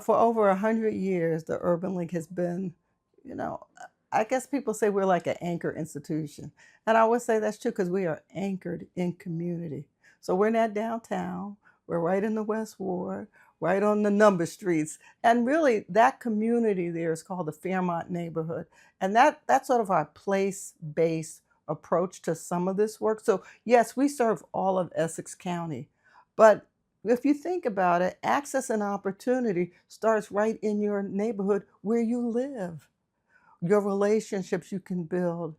For over 100 years, the Urban League has been, you know, I guess people say we're like an anchor institution. And I would say that's true because we are anchored in community. So we're not downtown, we're right in the West Ward, right on the number streets. And really, that community there is called the Fairmont neighborhood. And that's sort of our place based approach to some of this work. So, yes, we serve all of Essex County, but if you think about it, access and opportunity starts right in your neighborhood where you live, your relationships you can build,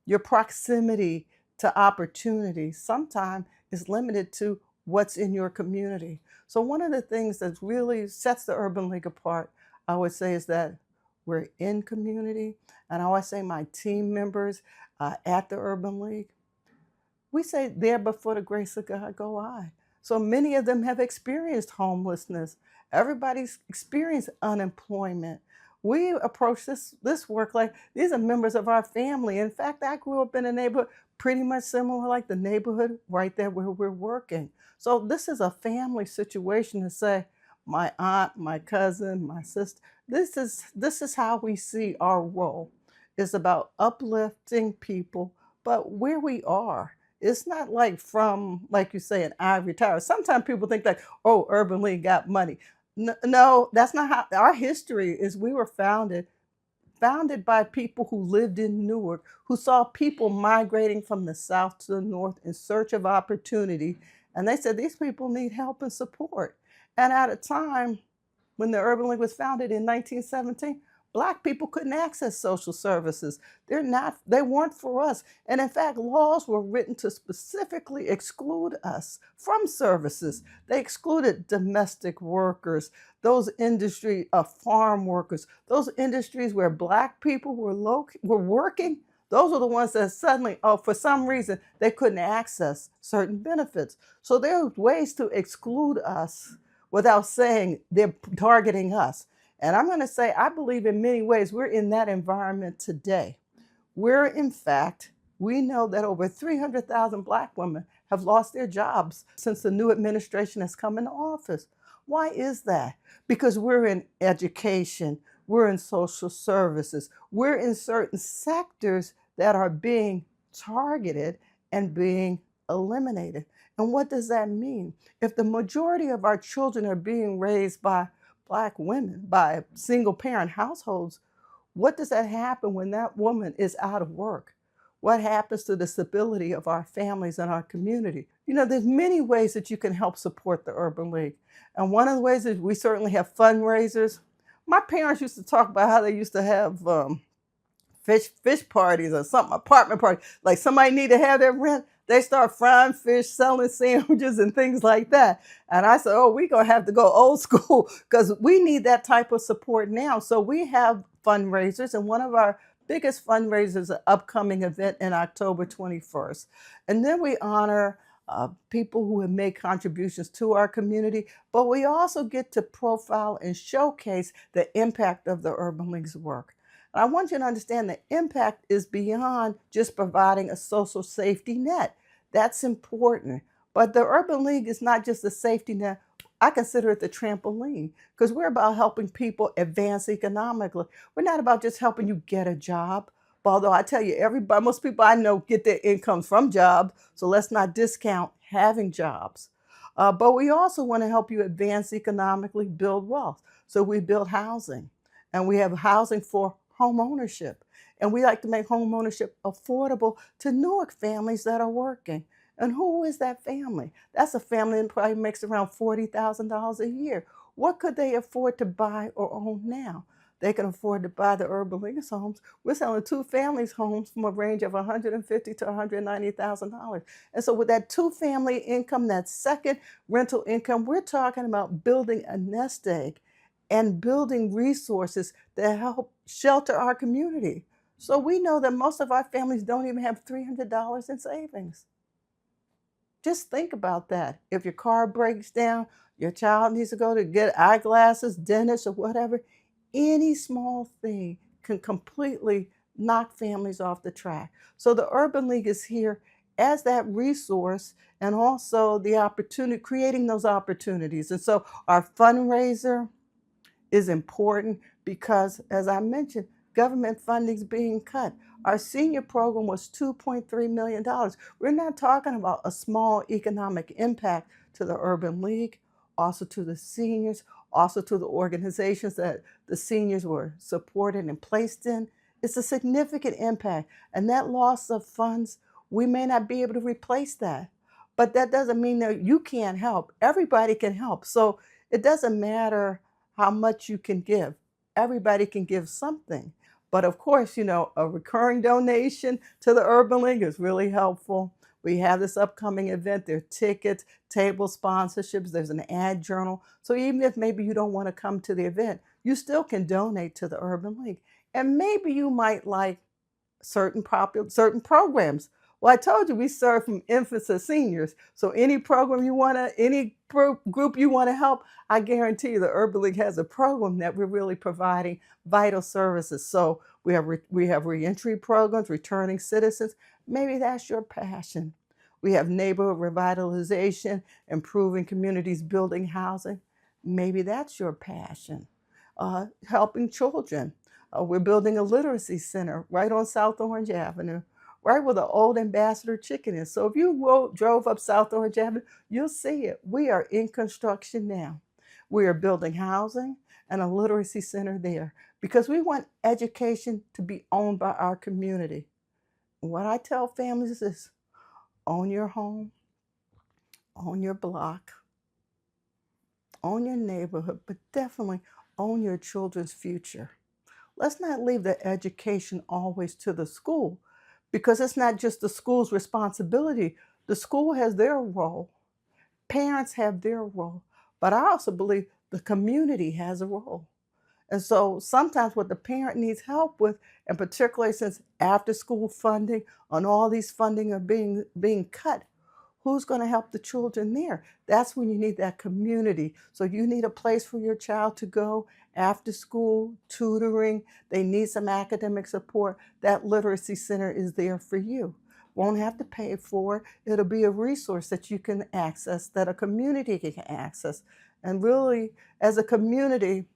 your proximity to opportunity sometimes is limited to what's in your community. So, one of the things that really sets the Urban League apart, I would say, is that we're in community. And I always say, my team members at the Urban League, we say, there before the grace of God go I. So many of them have experienced homelessness. Everybody's experienced unemployment. We approach this work like these are members of our family. In fact, I grew up in a neighborhood pretty much similar like the neighborhood right there where we're working. So this is a family situation to say, my aunt, my cousin, my sister. This is how we see our role. It's about uplifting people, but where we are. It's not like from, like you say, an ivory tower. Sometimes people think like, oh, Urban League got money. No, that's not how our history is. We were founded by people who lived in Newark, who saw people migrating from the south to the north in search of opportunity. And they said, these people need help and support. And at a time when the Urban League was founded in 1917, Black people couldn't access social services. They weren't for us. And in fact, laws were written to specifically exclude us from services. They excluded domestic workers, those industry farm workers, those industries where Black people were working. Those are the ones that suddenly, oh, for some reason, they couldn't access certain benefits. So there are ways to exclude us without saying they're targeting us. And I'm going to say, I believe in many ways we're in that environment today. In fact, we know that over 300,000 Black women have lost their jobs since the new administration has come into office. Why is that? Because we're in education, we're in social services, we're in certain sectors that are being targeted and being eliminated. And what does that mean? If the majority of our children are being raised by Black women, by single parent households, what does that happen when that woman is out of work? What happens to the stability of our families and our community? There's many ways that you can help support the Urban League. And one of the ways is we certainly have fundraisers. My parents used to talk about how they used to have fish parties or something, apartment party. Like somebody need to have their rent, they start frying fish, selling sandwiches and things like that. And I said, oh, we're going to have to go old school because we need that type of support now. So we have fundraisers, and one of our biggest fundraisers is an upcoming event in October 21st. And then we honor people who have made contributions to our community, but we also get to profile and showcase the impact of the Urban League's work. I want you to understand the impact is beyond just providing a social safety net. That's important. But the Urban League is not just a safety net. I consider it the trampoline because we're about helping people advance economically. We're not about just helping you get a job. Although I tell you, most people I know get their income from jobs, so let's not discount having jobs. But we also want to help you advance economically, build wealth. So we build housing, and we have housing for home ownership. And we like to make home ownership affordable to Newark families that are working. And who is that family? That's a family that probably makes around $40,000 a year. What could they afford to buy or own now? They can afford to buy the Urban League's homes. We're selling two families homes from a range of $150,000 to $190,000. And so with that two-family income, that second rental income, we're talking about building a nest egg and building resources that help shelter our community. So we know that most of our families don't even have $300 in savings. Just think about that. If your car breaks down, your child needs to go to get eyeglasses, dentist, or whatever, any small thing can completely knock families off the track. So the Urban League is here as that resource and also the opportunity, creating those opportunities. And so our fundraiser is important because, as I mentioned, government funding is being cut. Our senior program was $2.3 million. We're not talking about a small economic impact to the Urban League, also to the seniors, also to the organizations that the seniors were supported and placed in. It's a significant impact. And that loss of funds, we may not be able to replace that. But that doesn't mean that you can't help. Everybody can help. So it doesn't matter how much you can give. Everybody can give something. But of course, a recurring donation to the Urban League is really helpful. We have this upcoming event. There are tickets, table sponsorships. There's an ad journal. So even if maybe you don't want to come to the event, you still can donate to the Urban League. And maybe you might like certain programs. Well, I told you we serve from infants to seniors. So any program you want to, group you want to help, I guarantee you the Urban League has a program that we're really providing vital services. So we have reentry programs, returning citizens. Maybe that's your passion. We have neighborhood revitalization, improving communities, building housing. Maybe that's your passion. Helping children. We're building a literacy center right on South Orange Avenue, right where the old Ambassador Chicken is. So if you drove up South Orange Avenue, you'll see it. We are in construction now. We are building housing and a literacy center there because we want education to be owned by our community. What I tell families is this: own your home, own your block, own your neighborhood, but definitely own your children's future. Let's not leave the education always to the school because it's not just the school's responsibility. The school has their role, parents have their role, but I also believe the community has a role. And so sometimes what the parent needs help with, and particularly since after school funding and all these funding are being cut, who's going to help the children there? That's when you need that community. So you need a place for your child to go after school, tutoring. They need some academic support. That literacy center is there for you. Won't have to pay for it. It'll be a resource that you can access, that a community can access. And really, as a community,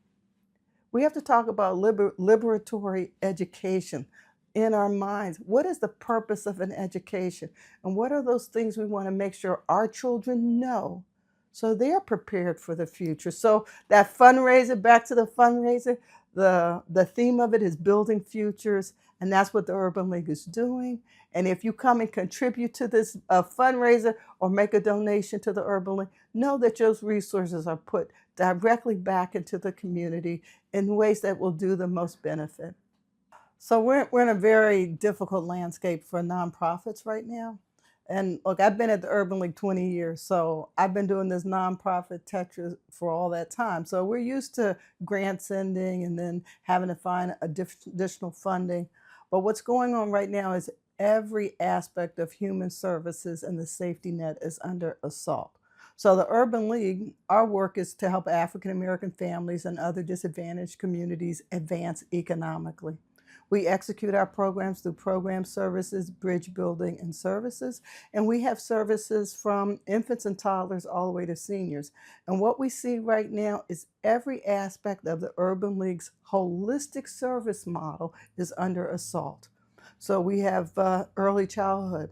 we have to talk about liberatory education in our minds. What is the purpose of an education? And what are those things we want to make sure our children know so they're prepared for the future? So that fundraiser, back to the fundraiser, the theme of it is building futures, and that's what the Urban League is doing. And if you come and contribute to this fundraiser or make a donation to the Urban League, know that those resources are put directly back into the community in ways that will do the most benefit. So we're in a very difficult landscape for nonprofits right now. And look, I've been at the Urban League 20 years, so I've been doing this nonprofit Tetris for all that time. So we're used to grant sending and then having to find additional funding. But what's going on right now is every aspect of human services and the safety net is under assault. So the Urban League, our work is to help African American families and other disadvantaged communities advance economically. We execute our programs through program services, bridge building, and services. And we have services from infants and toddlers all the way to seniors. And what we see right now is every aspect of the Urban League's holistic service model is under assault. So we have early childhood.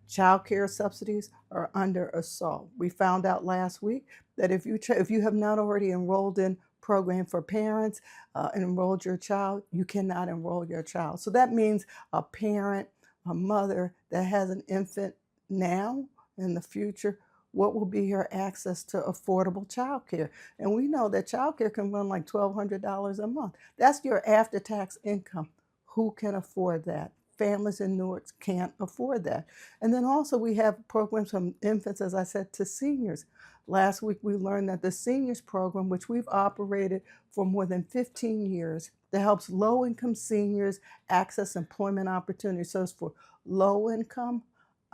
Child care subsidies are under assault. We found out last week that if you have not already enrolled in program for parents and enrolled your child, you cannot enroll your child. So that means a parent, a mother that has an infant now in the future, what will be her access to affordable child care? And we know that child care can run like $1,200 a month. That's your after-tax income. Who can afford that? Families in Newark can't afford that. And then also we have programs from infants, as I said, to seniors. Last week we learned that the seniors program, which we've operated for more than 15 years, that helps low-income seniors access employment opportunities. So it's for low-income,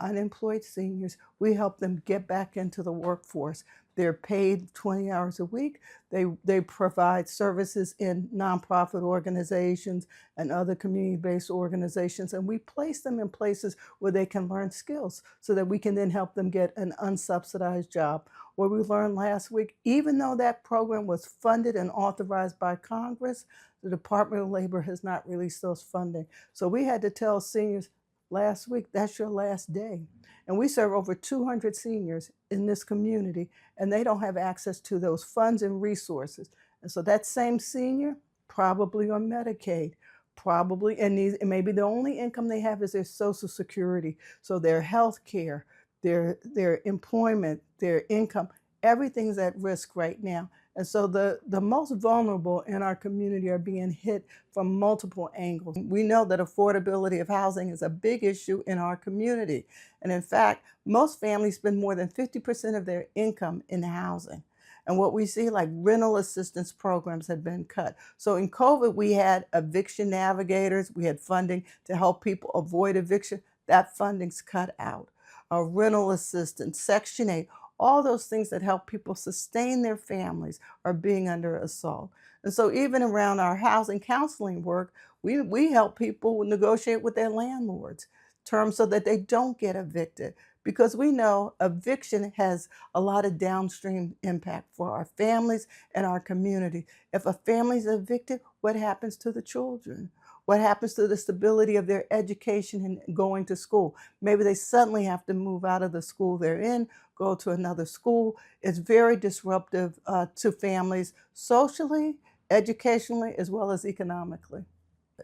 unemployed seniors. We help them get back into the workforce. They're paid 20 hours a week. They provide services in nonprofit organizations and other community-based organizations, and we place them in places where they can learn skills so that we can then help them get an unsubsidized job. What we learned last week, even though that program was funded and authorized by Congress, the Department of Labor has not released those funding. So we had to tell seniors last week, that's your last day. And we serve over 200 seniors in this community, and they don't have access to those funds and resources. And so that same senior, probably on Medicaid, probably, and maybe the only income they have is their Social Security. So their health care, their employment, their income, everything's at risk right now. And so the most vulnerable in our community are being hit from multiple angles. We know that affordability of housing is a big issue in our community. And in fact, most families spend more than 50% of their income in housing. And what we see, like rental assistance programs have been cut. So in COVID, we had eviction navigators, we had funding to help people avoid eviction. That funding's cut out. Rental assistance, Section 8, all those things that help people sustain their families are being under assault. And so even around our housing counseling work, we help people negotiate with their landlords terms so that they don't get evicted, because we know eviction has a lot of downstream impact for our families and our community. If a family's evicted, what happens to the children? What happens to the stability of their education and going to school? Maybe they suddenly have to move out of the school they're in, go to another school. It's very disruptive to families socially, educationally, as well as economically.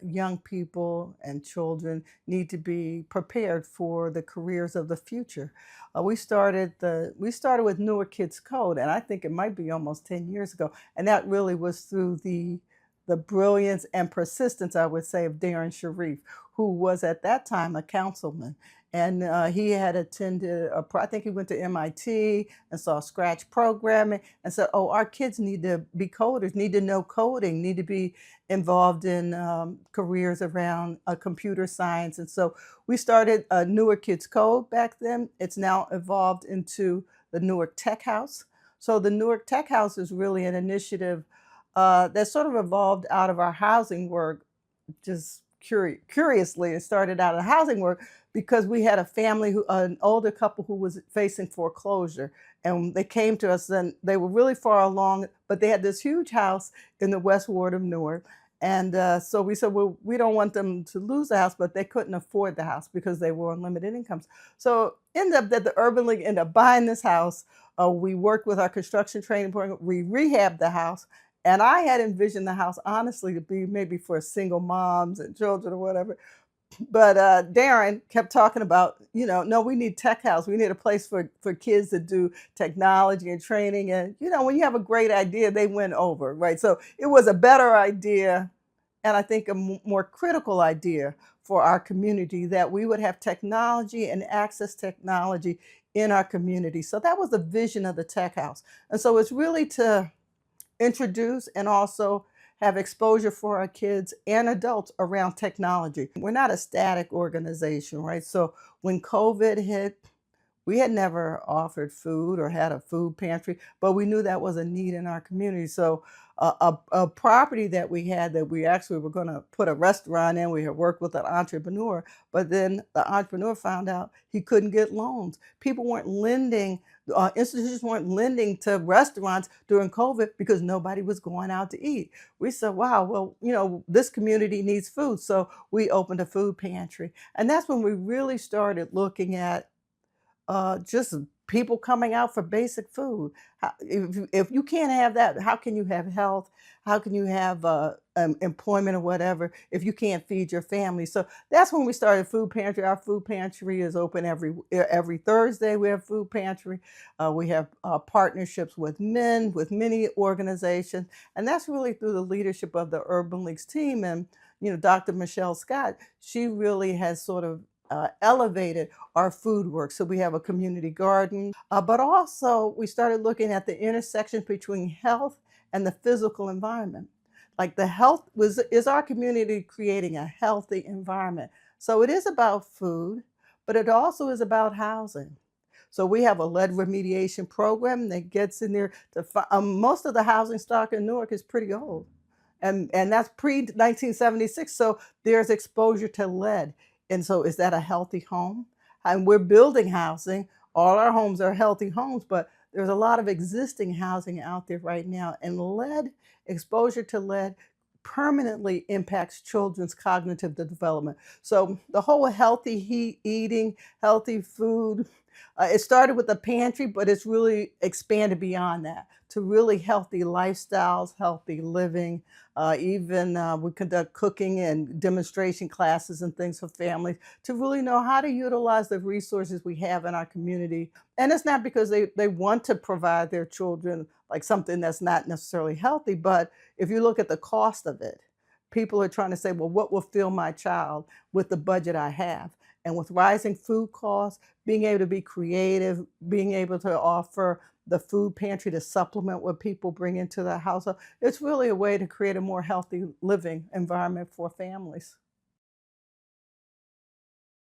Young people and children need to be prepared for the careers of the future. We started with Newark Kids Code, and I think it might be almost 10 years ago, and that really was through the brilliance and persistence, I would say, of Darren Sharif, who was at that time a councilman. And he had attended, I think he went to MIT and saw Scratch programming and said, oh, our kids need to be coders, need to know coding, need to be involved in careers around computer science. And so we started Newark Kids Code back then. It's now evolved into the Newark Tech House. So the Newark Tech House is really an initiative that sort of evolved out of our housing work. Just curiously, it started out of housing work because we had a family, an older couple who was facing foreclosure. And they came to us, and they were really far along, but they had this huge house in the West Ward of Newark. And so we said, well, we don't want them to lose the house, but they couldn't afford the house because they were on limited incomes. So ended up that the Urban League ended up buying this house. We worked with our construction training program. We rehabbed the house. And I had envisioned the house, honestly, to be maybe for single moms and children or whatever. But Darren kept talking about, no, we need tech house. We need a place for kids to do technology and training. And, when you have a great idea, they win over, right? So it was a better idea, and I think a more critical idea for our community, that we would have technology and access technology in our community. So that was the vision of the tech house. And so it's really to introduce and also have exposure for our kids and adults around technology. We're not a static organization, right? So when COVID hit, we had never offered food or had a food pantry, but we knew that was a need in our community. So a property that we had, that we actually were going to put a restaurant in, we had worked with an entrepreneur, but then the entrepreneur found out he couldn't get loans. People weren't lending, institutions weren't lending to restaurants during COVID because nobody was going out to eat. We said, wow, well, this community needs food. So we opened a food pantry. And that's when we really started looking at just people coming out for basic food. If you can't have that, how can you have health? How can you have employment or whatever if you can't feed your family? So that's when we started food pantry. Our food pantry is open every Thursday. We have food pantry. We have partnerships with many organizations, and that's really through the leadership of the Urban Leagues team. And Dr. Michelle Scott, she really has sort of elevated our food work. So we have a community garden, but also we started looking at the intersection between health and the physical environment. Like the health is our community creating a healthy environment. So it is about food, but it also is about housing. So we have a lead remediation program that gets in there to most of the housing stock in Newark is pretty old. And that's pre 1976. So there's exposure to lead. And so is that a healthy home? And we're building housing. All our homes are healthy homes, but there's a lot of existing housing out there right now. And lead, exposure to lead permanently impacts children's cognitive development. So the whole healthy eating, healthy food, it started with the pantry, but it's really expanded beyond that to really healthy lifestyles, healthy living. Even we conduct cooking and demonstration classes and things for families to really know how to utilize the resources we have in our community. And it's not because they want to provide their children like something that's not necessarily healthy, but if you look at the cost of it, people are trying to say, well, what will fill my child with the budget I have? And with rising food costs, being able to be creative, being able to offer the food pantry to supplement what people bring into the household, it's really a way to create a more healthy living environment for families.